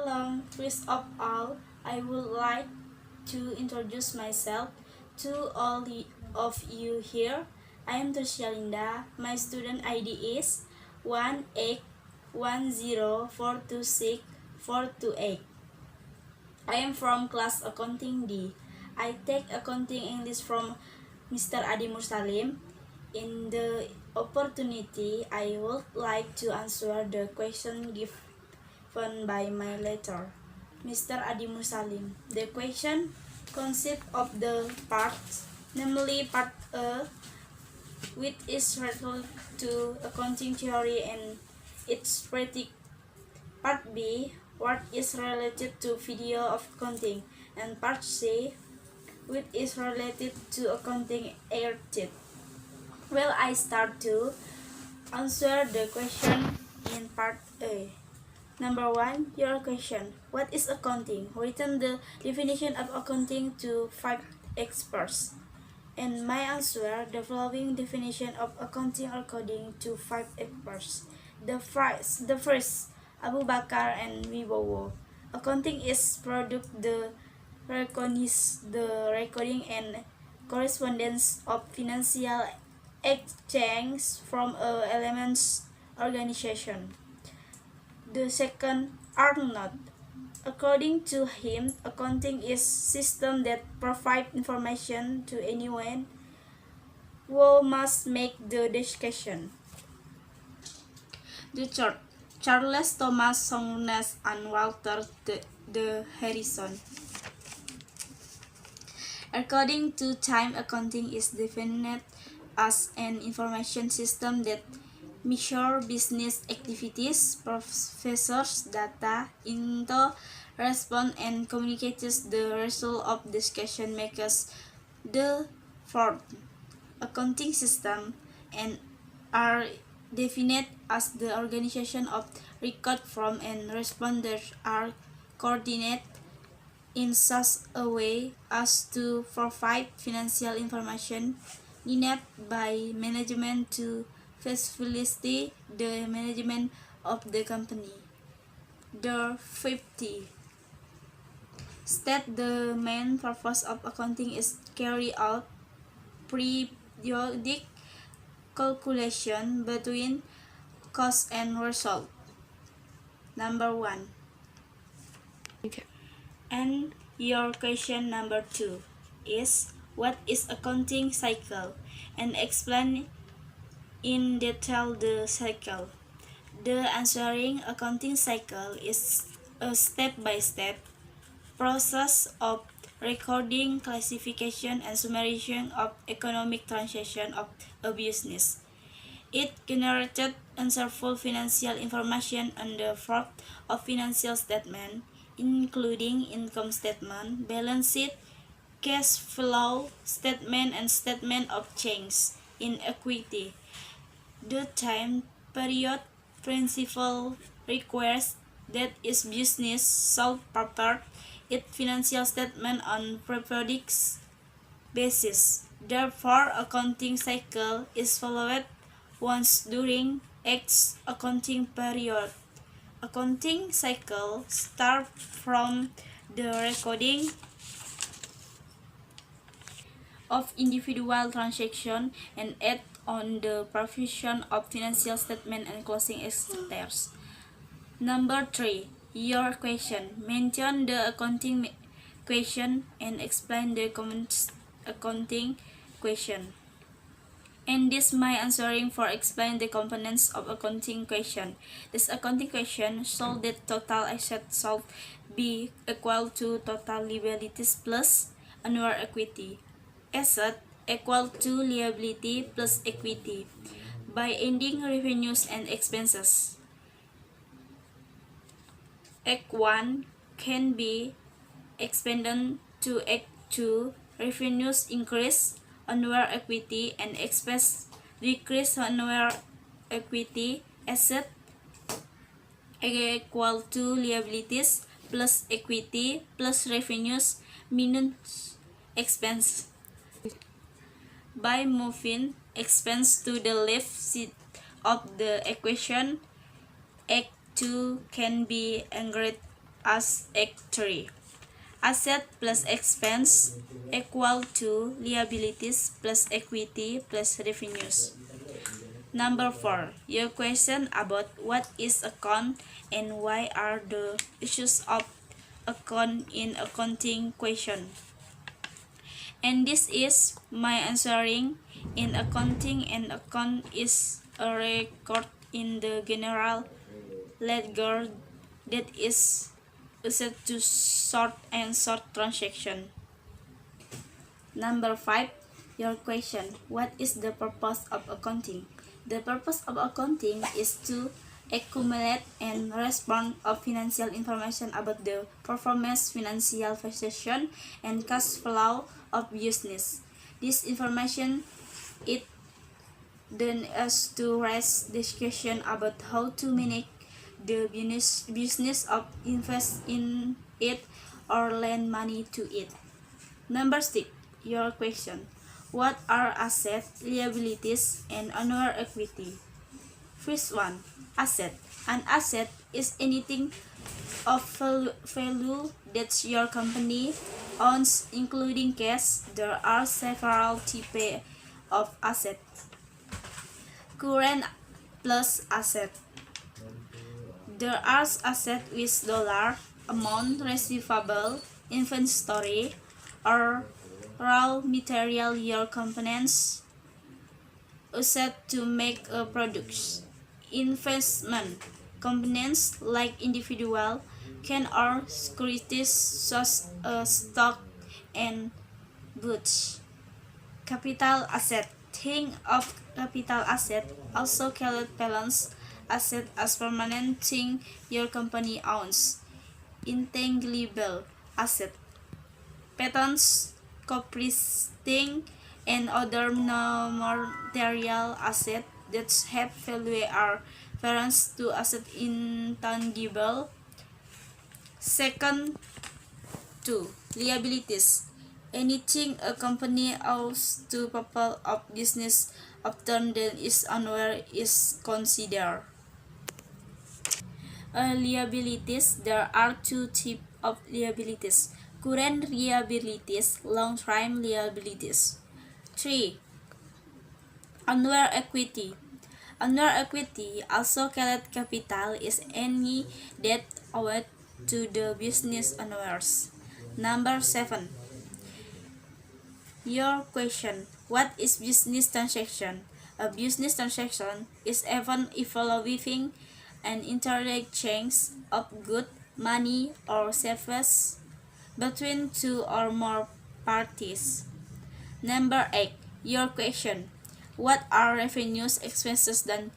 Hello, first of all, I would like to introduce myself to all of you here. I am Trisia. My student ID is 1810426 I am from class Accounting D. I take Accounting English from Mr. Adi Mursalin. In the opportunity, I would like to answer the question given by my letter, Mr. Adi Mursalin. The question consists of the parts, namely part A, which is related to accounting theory and its practice. Part B, what is related to video of accounting, and Part C, which is related to accounting ethics. Well, I start to answer the question in Part A. Number 1, your question. What is accounting? Written the definition of accounting to 5 experts. And my answer, the following definition of accounting according to 5 experts. The first, Abu Bakar and Wibowo. Accounting is product the recording and correspondence of financial exchange from a elements organization. The second, Arnold. According to him, accounting is system that provide information to anyone who must make the decision. The third, Charles Thomas Souness and Walter de Harrison. According to time, accounting is defined as an information system that measure business activities, processes data into response, and communicates the result of discussion makers. The fourth, accounting system and are defined as the organization of record from and responders are coordinated in such a way as to provide financial information needed by management to facilitate the management of the company. The 50 state the main purpose of accounting is carry out periodic calculation between cost and result. Number 1. And your question number 2 is, what is accounting cycle? And explain in detail the cycle. The answering accounting cycle is a step-by-step process of recording, classification, and summarization of economic transaction of a business. It generated answerful financial information on the form of financial statement, including income statement, balance sheet, cash flow statement, and statement of change in equity. The time period principle requires that its business should prepare its financial statement on periodic basis. Therefore, accounting cycle is followed once during each accounting period. Accounting cycle start from the recording of individual transaction and end on the provision of financial statement and closing statements. Number 3, your question. Mention the accounting question and explain the accounting question. And this my answering for explain the components of accounting question. This accounting question shows that total assets should be equal to total liabilities plus annual equity. Asset equal to liability plus equity by ending revenues and expenses. Act 1 can be expanded to Act 2. Revenues increase, annual equity and expense decrease, annual equity. Asset equal to liabilities plus equity plus revenues minus expense. By moving expense to the left side of the equation, Act 2 can be anchored as Act 3. Asset plus expense equal to liabilities plus equity plus revenues. Number 4. Your question about what is account and why are the issues of account in accounting question. And this is my answering. In accounting, an account is a record in the general ledger that is used to sort and sort transaction. Number 5. Your question. What is the purpose of accounting? The purpose of accounting is to accumulate and respond of financial information about the performance, financial position, and cash flow of business. This information it then us to raise discussion about how to manage the business of invest in it or lend money to it. Number 6. Your question. What are assets, liabilities, and annual equity? First one. Asset. An asset is anything of value that your company owns, including cash. There are several types of assets. Current plus asset. There are assets with dollar amount receivable, inventory, or raw material your components used to make a product. Investment components like individual can or securities such as stock and goods. Capital asset. Think of capital asset, also called balance asset, as permanent thing your company owns. Intangible asset. Patents, copyrights, and other non-material assets that have value are referred to as intangible. Second, 2. Liabilities. Anything a company owes to people of business often than is unaware is considered. Liabilities. There are two types of liabilities. Current liabilities, long-term liabilities. 3. Annual equity. Annual equity, also called capital, is any debt owed to the business owners. Number 7. Your question. What is business transaction? A business transaction is event involving an interchange of goods, money, or services between two or more parties. Number 8. Your question. What are revenues, expenses, done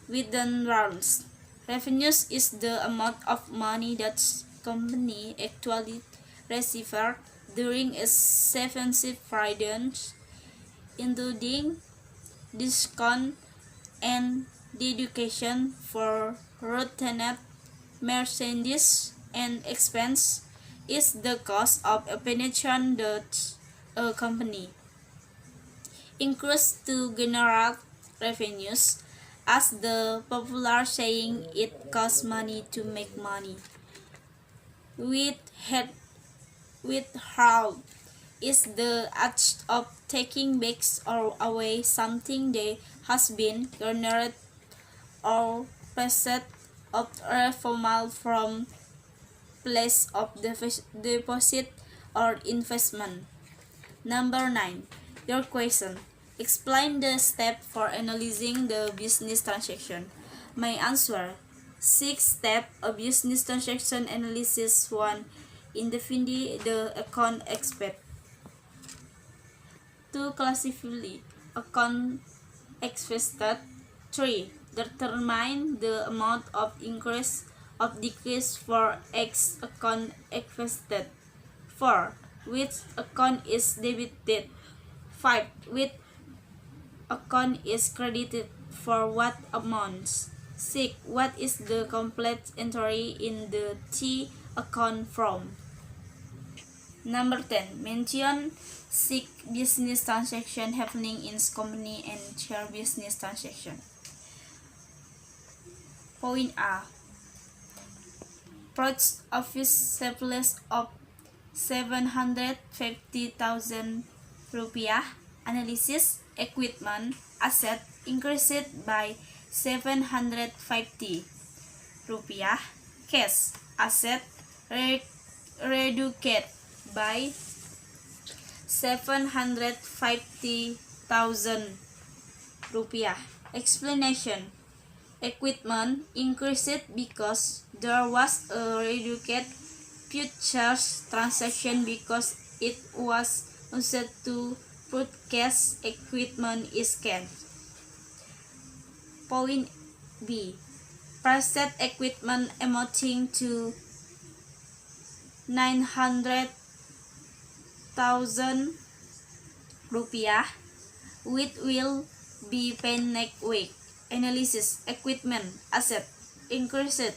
within rounds? Revenues is the amount of money that company actually received during a 7-shift period, including discount and deduction for routine merchandise, and expense is the cost of operation that a company increase to generate revenues, as the popular saying, it costs money to make money. Withhold is the act of taking back or away something that has been garnered or passed of a formal from place of deposit or investment. Number 9. Your question. Explain the step for analyzing the business transaction. My answer. 6 steps of business transaction analysis. 1. Identify the account expect. 2. Classify account expected. 3. Determine the amount of increase or decrease for X account expected. 4. Which account is debited. 5. Which account is credited for what amounts. 6. What is the complete entry in the T account from? Number 10. Mention 6 business transactions happening in company and share business transaction. Point A. Post office surplus of 750,000 rupiah. Analysis: equipment asset increased by 750 rupiah. Cash asset reduced by 750,000 rupiah. Explanation: equipment increased because there was a reduced futures transaction because it was used to purchase equipment is cash. Point B. Purchased equipment amounting to 900,000 rupiah, which will be paid next week. Analysis: equipment asset increased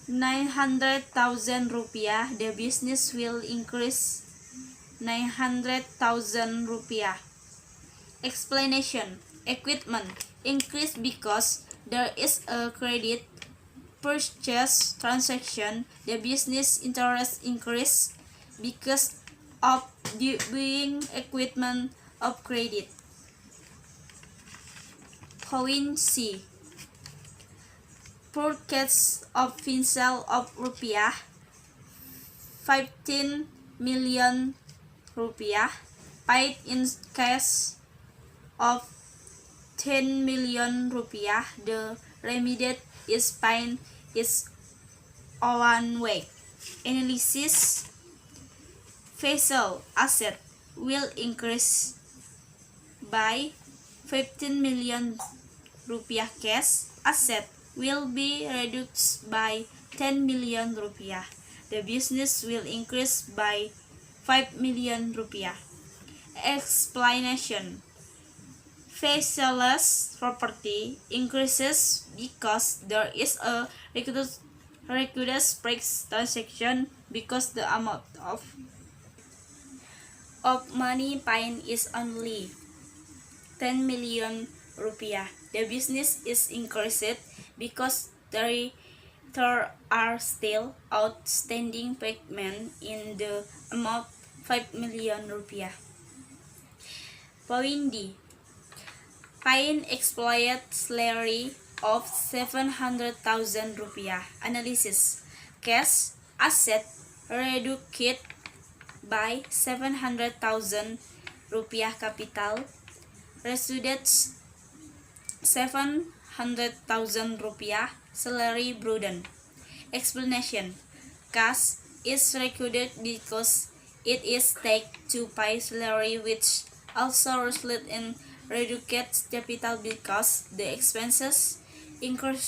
900,000 rupiah. The business will increase 900,000 rupiah. Explanation: equipment increased because there is a credit purchase transaction. The business interest increased because of the buying equipment of credit. Point C. Purchase of financial of rupiah 15 million rupiah, paid in cash of 10 million rupiah. The remainder is paid is 1 week. Analysis: financial asset will increase by 15 million rupiah. Cash asset will be reduced by 10 million rupiah. The business will increase by 5 million rupiah. Explanation: facialless property increases because there is a recurrent price transaction because the amount of money paid is only 10 million rupiah. The business is increased because there are still outstanding payment in the amount 5 million rupiah. Point D. Paid employee salary of 700,000 rupiah. Analysis: cash asset reduced by 700,000 rupiah. Capital reduced 700,000 rupiah. Salary burden. Explanation: cash is recorded because it is taken to pay salary, which also results in reduced capital because the expenses incurred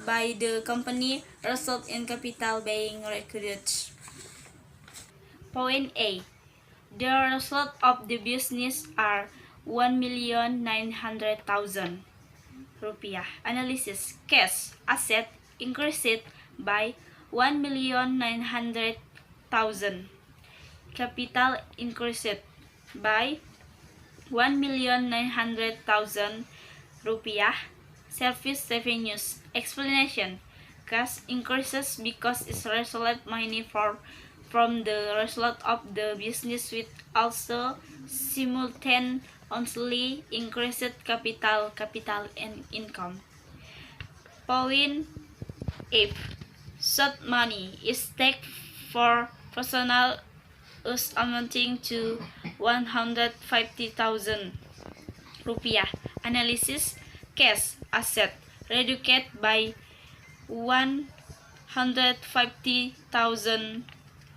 by the company result in capital being recorded. Point A. The result of the business are 1,900,000 rupiah. Analysis: cash asset increased by 1,900,000. Capital increased by 1,900,000 rupiah. Service revenues. Explanation: cash increases because it results money from the result of the business, which also simultaneously increased capital and income. Point F. Short money is taken for personal use amounting to 150,000 rupiah. Analysis: cash asset reduced by 150,000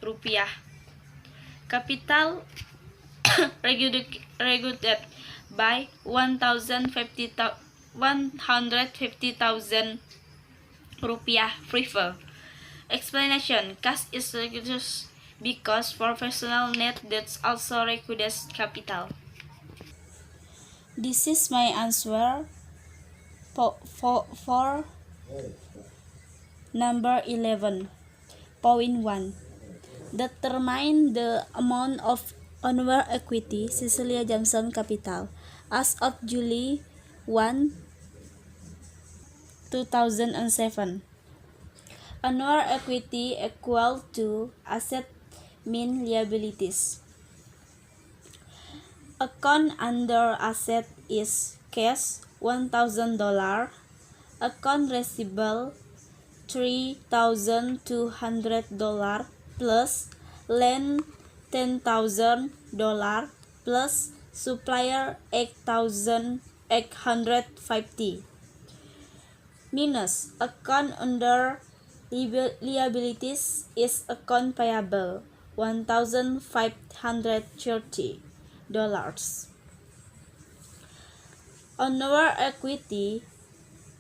rupiah. Capital reduced by 150,000 rupiah. Prefer. Explanation: cash is reduced because for personal net that's also reduced capital. This is my answer for number 11. Point 1. Determine the amount of our equity, Cecilia Johnson Capital, as of July 1, 2007. Annual equity equal to asset min liabilities. Account under asset is cash $1,000, account receivable $3,200 plus land $10,000 plus supplier $8,850 minus account under liabilities is account payable $1,530. Annual equity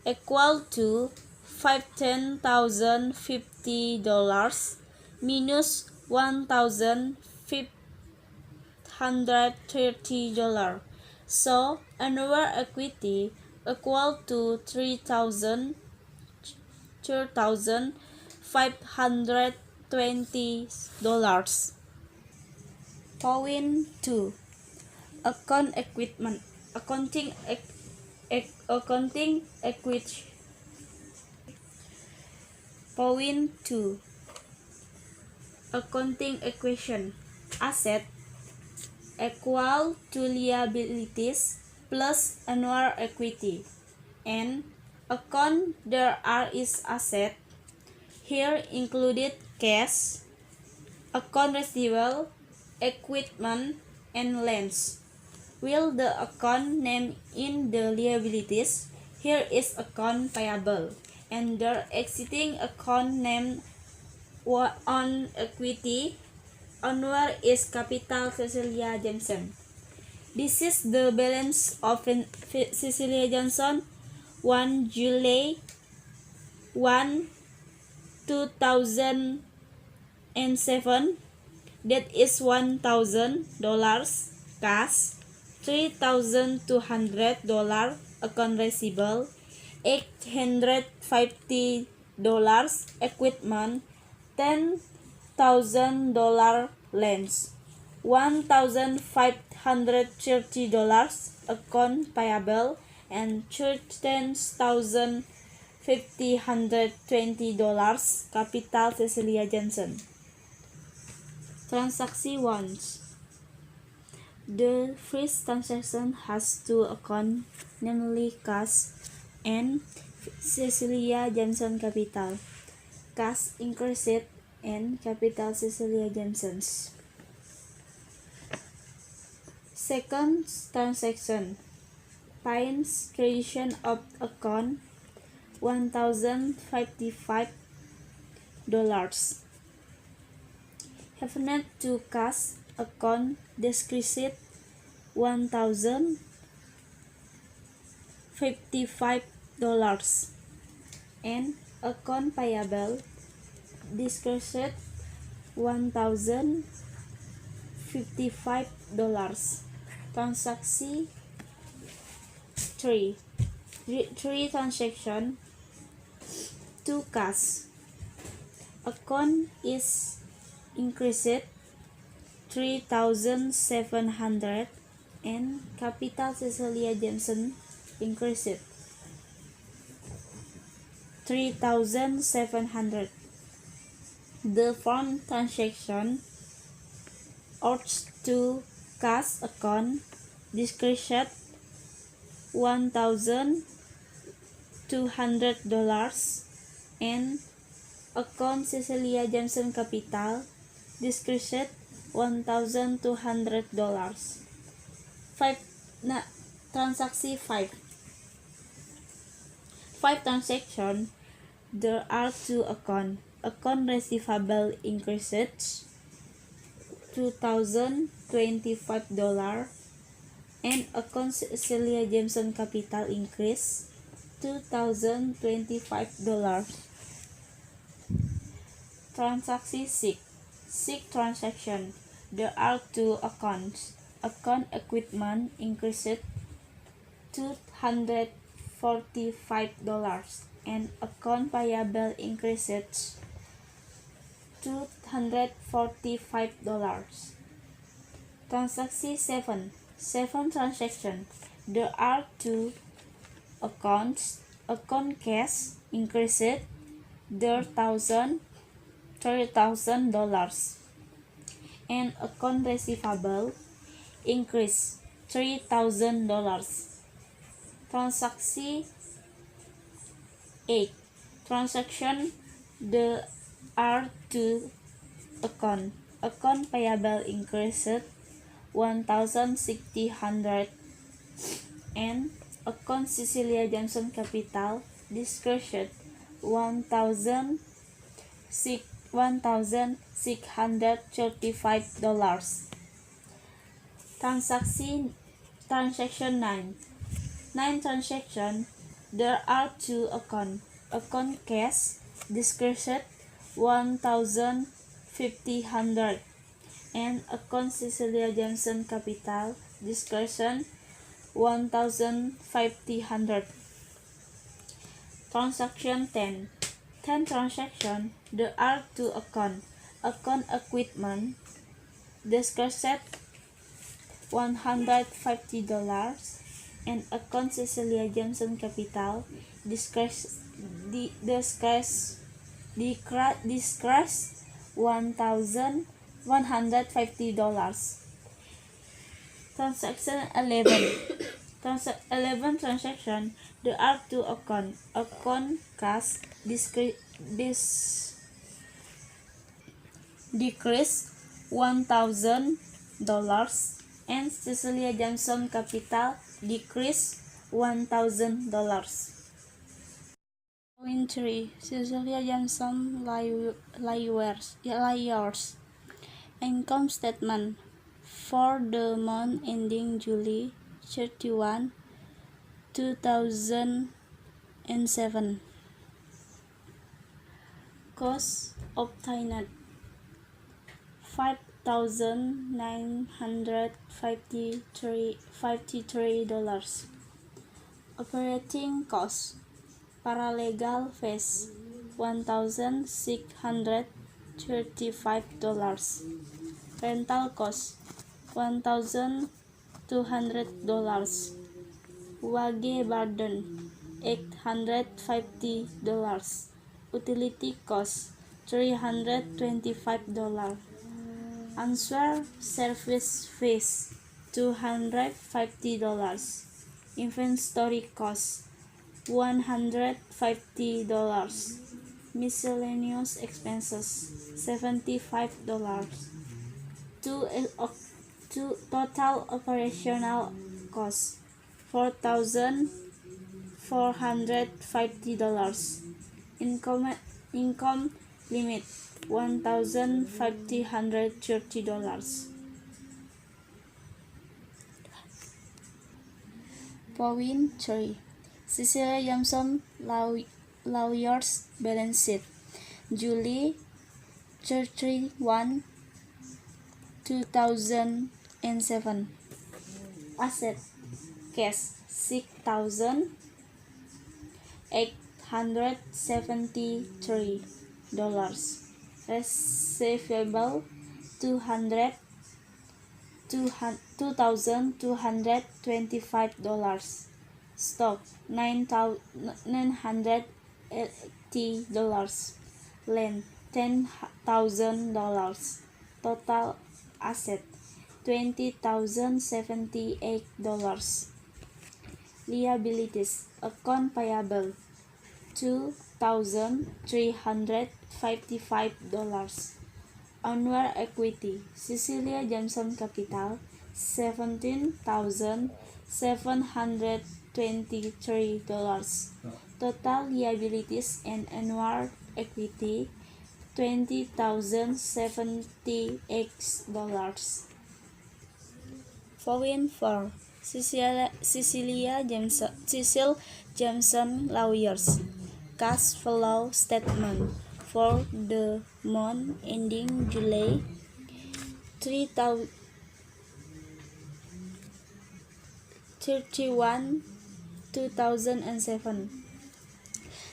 equal to $15,050 minus $1,530. So annual equity equal to $3,520. Point 2. Account equipment. Accounting equity. Point 2. Accounting equation. Asset equal to liabilities plus annual equity. And account there is asset. Here included cash, account receivable, equipment, and lands. Will the account name in the liabilities? Here is account payable, and the existing account name on equity owner is Capital Cecilia Johnson. This is the balance of Cecilia Johnson 1 July 1, 2007. That is $1,000 cash, $3,200 account receivable, $850 equipment, $10,000 lands, $1,530 account payable, and $13,520 Capital Cecilia Johnson. Transaction 1. The first transaction has two accounts, namely cash and Cecilia Johnson Capital. Cash increased and Capital Cecilia Johnson's. Second transaction finds creation of account $1,055. Have net to cash account decreased $1,055 and account payable decreased $1,055. Transaction 3. Three transaction. 2 cash. Account is increased $3,700 and Capital Cecilia Johnson increased $3,700. The first transaction ought to cash account decreased $1,200 and account Cecilia Johnson Capital decreased $1,200. Transaction 5. 5 transactions. There are 2 accounts. Account receivable increased $2,025 and account Cecilia Johnson Capital increased $2,025. Transaction 6. 6 transactions. There are 2 accounts. Account equipment increased $245 and account payable increased $245. Transaction 7. 7 transactions. There are 2 accounts. Account cash increased $30,000, and account receivable increased $3,000. Transaction 8. Transaction the R2 account. Account payable increased $1,600, and account Cecilia Johnson Capital decreased $1,635. Transaction 9. Transaction there are two account. Account cash decreased $1,500, and account Cecilia Johnson Capital decreased $1,500. Transaction 10. Transaction there are two account. Account equipment decreased $150, and account Cecilia Johnson Capital decreased $1,150. Transaction 11. Transaction there are two account. Account cash decreased $1,000, and Cecilia Johnson Capital decreased $1,000. Point 3. Cecilia Johnson Liars. Income statement for the month ending July 31, 2007. Cost obtained $5,953. Operating cost paralegal fees $1,635. Rental cost $1,200. Wage burden $850. Utility cost $325. Answer service fees $250. Inventory cost $150. Miscellaneous expenses $75. Total operational cost $4,450. Income limit $1,530. Point 3. Cecilia Johnson Lawyers balance sheet July 31, 2007. Asset cash $6,873. Receivable $2,225. Stock $980. Land $10,000. Total asset $20,078. Liabilities account payable $2,355. Onward equity Cecilia Johnson Capital $17,723. Total liabilities and onward equity $20,078. Point 4. Cecil Johnson Lawyers cash flow statement for the month ending July 31, 2007.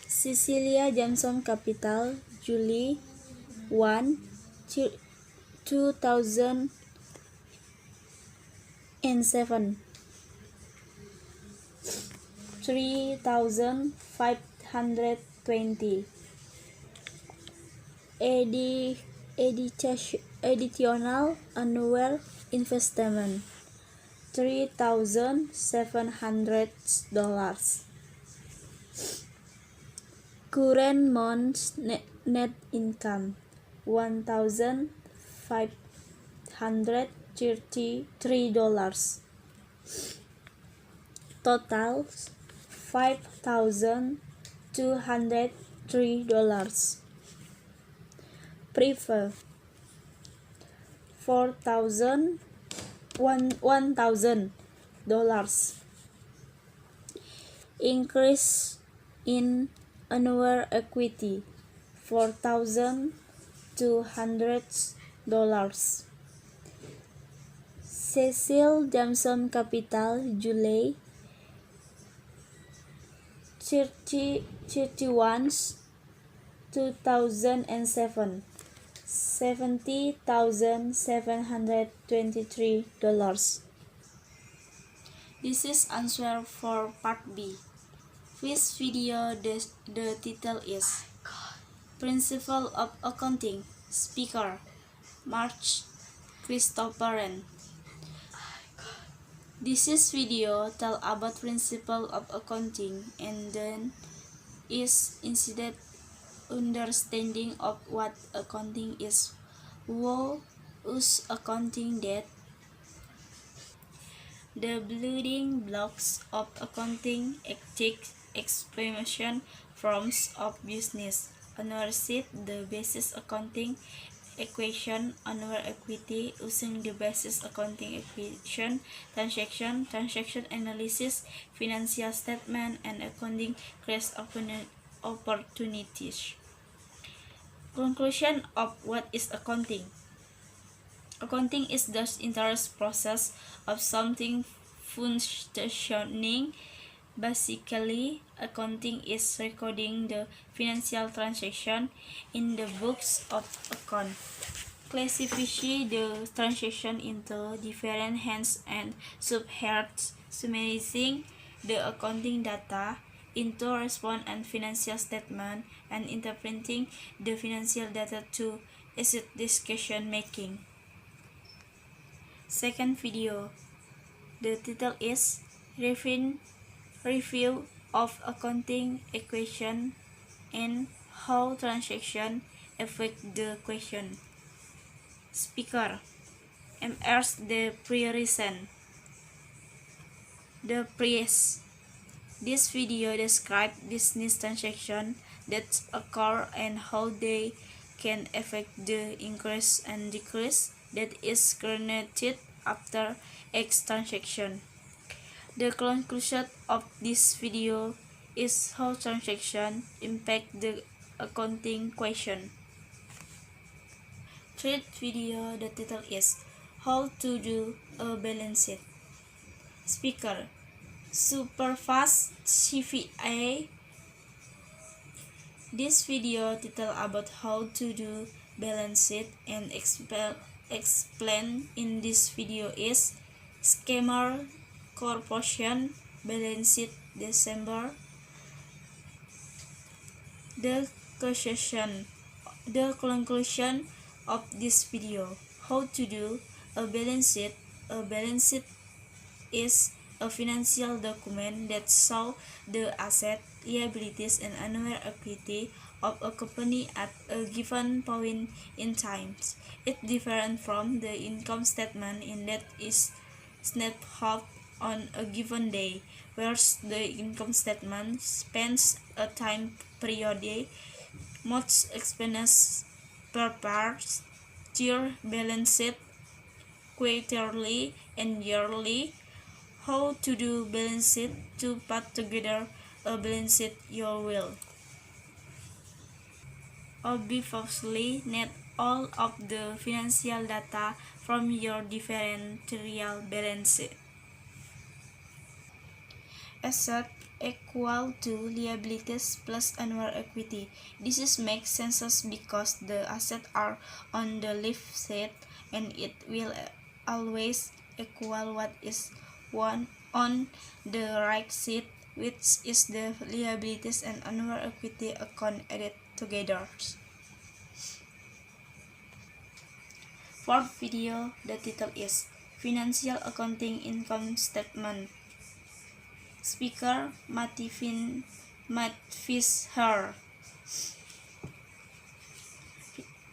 Cecilia Johnson Capital July 1, 2007. $3,520. Edi- Additional annual investment $3,700. Current month's net income $1,533. Total $5,203. Prefer $1,000. Increase in annual equity $4,200. Cecil Jameson Capital July 31, 2007 $70,723. This is answer for part B. This video, the title is Principle of Accounting. Speaker March Christopheran. This is video tell about principle of accounting and then is instead understanding of what accounting is. What is accounting that? The building blocks of accounting ethics explanation forms of business ownership, the basis accounting equation, annual equity, using the basis accounting equation, transaction analysis, financial statement, and accounting creates opportunities. Conclusion of what is accounting. Accounting is the entire process of something functioning. Basically, accounting is recording the financial transaction in the books of account. Classify the transaction into different hands and subheads, summarizing the accounting data into response and financial statement, and interpreting the financial data to assist decision making. Second video. The title is Review of Accounting Equation and How Transaction Affect the Question. Speaker M.R. The Priorization. The price. This video describes business transactions that occur and how they can affect the increase and decrease that is generated after X transaction. The conclusion of this video is how transactions impact the accounting question. Third video, the title is How to Do a Balance Sheet. Speaker Superfast CVA. This video title about how to do balance sheet and explain in this video is Scammer Corporation balance sheet December. The conclusion of this video, how to do a balance sheet. A balance sheet is a financial document that shows the assets, liabilities, and annual equity of a company at a given point in time. It differs from the income statement in that is snapshot on a given day, whereas the income statement spans a time period. Most expenses prepares their balance sheet quarterly and yearly. How to do balance sheet. To put together a balance sheet you will obviously need all of the financial data from your different trial balance sheet. Asset equal to liabilities plus annual equity. This is makes sense because the assets are on the left side and it will always equal what is one on the right side, which is the liabilities and annual equity account added together. Fourth video, the title is Financial Accounting Income Statement. Speaker Matfisher.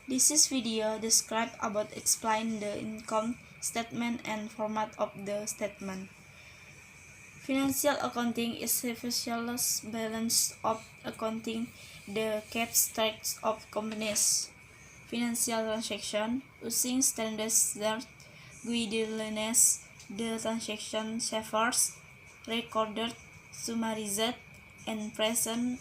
This is video describe about explain the income statement and format of the statement. Financial accounting is a specialized balance of accounting the keeps track of companies' financial transaction using standards guidelines. The transaction servers recorded, summarized, and present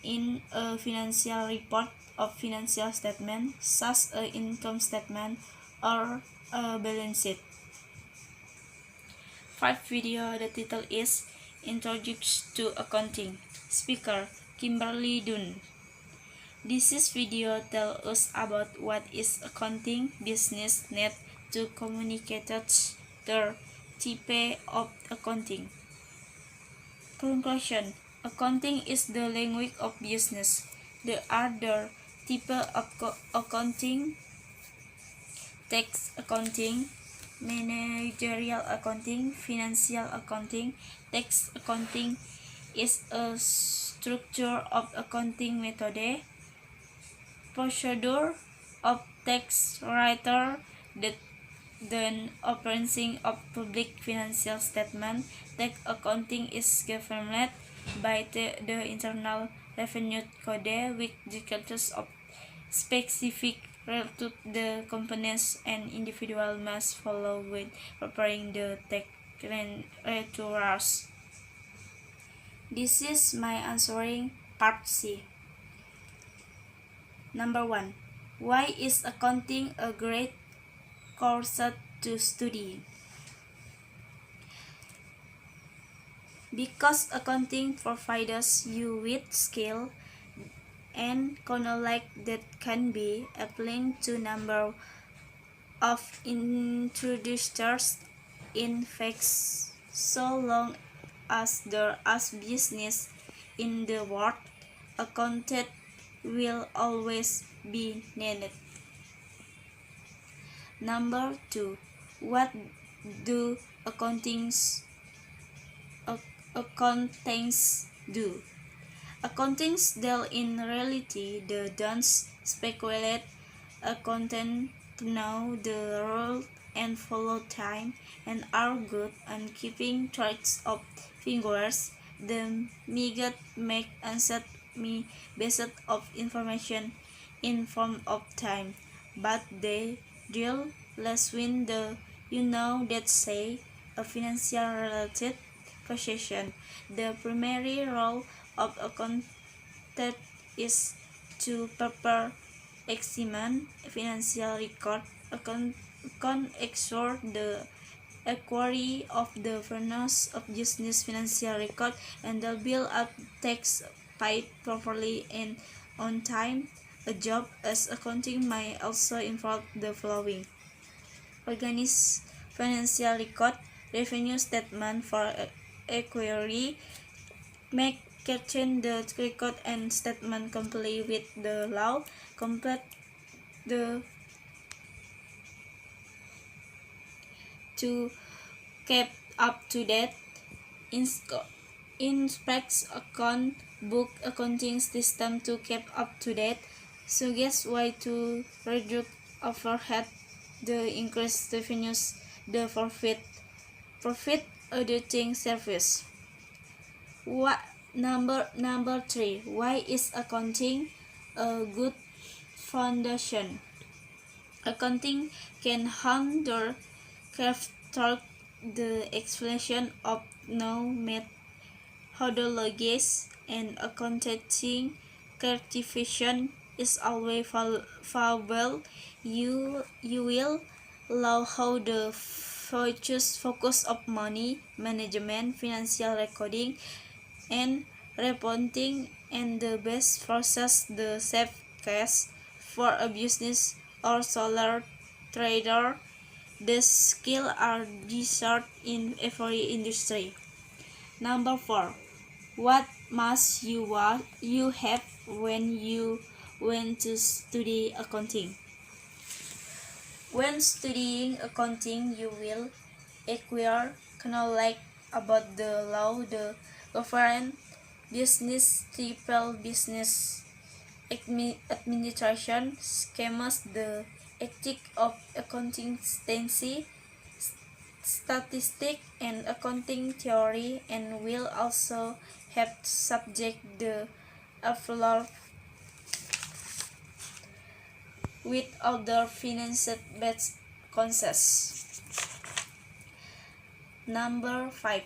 in a financial report of financial statement, such as income statement or a balance sheet. Fifth video, the title is Introduction to Accounting. Speaker Kimberly Dunn. This is video tells us about what is accounting business need to communicate the type of accounting. Conclusion: accounting is the language of business. The other type of accounting: tax accounting, managerial accounting, financial accounting. Tax accounting is a structure of accounting method, procedure of tax writer that then operating of public financial statement. Tax accounting is governed by the Internal Revenue Code, which dictates of specific rules to the companies and individual must follow when preparing the tax returns. This is my answering part C. Number 1. Why is accounting a great course to study? Because accounting provides you with skill and knowledge that can be applied to number of introducers. In fact, so long as there is business in the world, accountant will always be needed. Number 2. What do accountants do? Accountants deal in reality. They don't speculate. Accountants know the rules and follow time and are good at keeping track of figures. The method make answer me based of information in form of time, but they deal less with the that say a financial related possession. The primary role of accountant is to prepare, examine financial record, account ensure the accuracy of the fairness of business financial record, and the bill of tax paid properly and on time. A job as accounting may also involve the following: organize financial record, revenue statement for accuracy, make certain the record and statement comply with the law, complete the to keep up to date, inspects account book accounting system to keep up to date, suggest way to reduce overhead, the increased revenues, the profit auditing service. What number 3? Why is accounting a good foundation? Accounting can handle talk the explanation of no methodologies, and accounting certification is always valuable. You will learn how the focus of money management, financial recording, and reporting, and the best process the save cash for a business or sole trader. The skills are desired in every industry. Number 4. What must you have when you want to study accounting? When studying accounting, you will acquire knowledge about the law, the government, business, triple business administration, schemas, the ethic of accountancy, statistics, and accounting theory, and will also have subject the overall with other finance-based concepts. Number 5.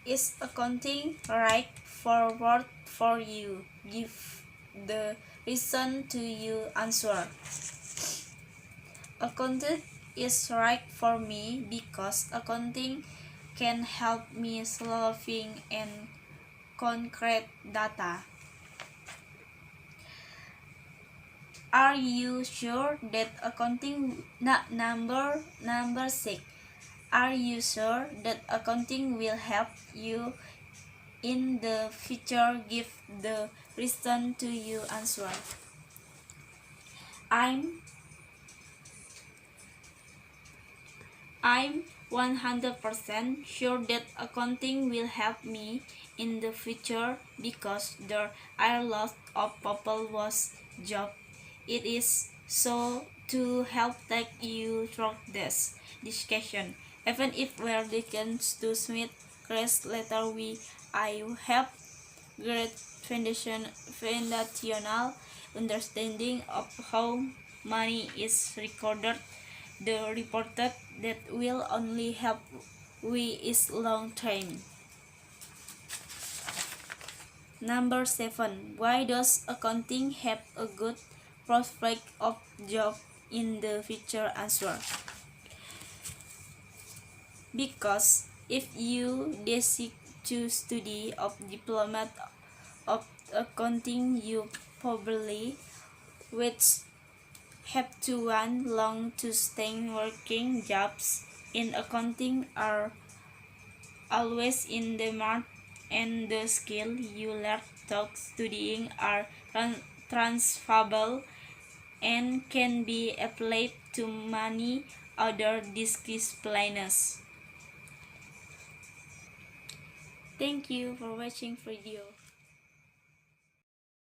Is accounting right forward for you? Give the reason to you answer. Accounting is right for me because accounting can help me solving and concrete data. Are you sure that accounting number 6? Are you sure that accounting will help you in the future? Give the reason to you answer. I'm 100% sure that accounting will help me in the future because there are lots of people whose job it is so to help take you through this discussion. Even if we're different to Smith, Chris later I have great foundational understanding of how money is recorded the reported that will only help we is long term. Number 7. Why does accounting have a good prospect of job in the future? Answer. Because if you decide to study of diploma of accounting, you probably would have to one long to stay working. Jobs in accounting are always in demand, and the skill you learn through studying are transferable and can be applied to many other disciplines. Thank you for watching video.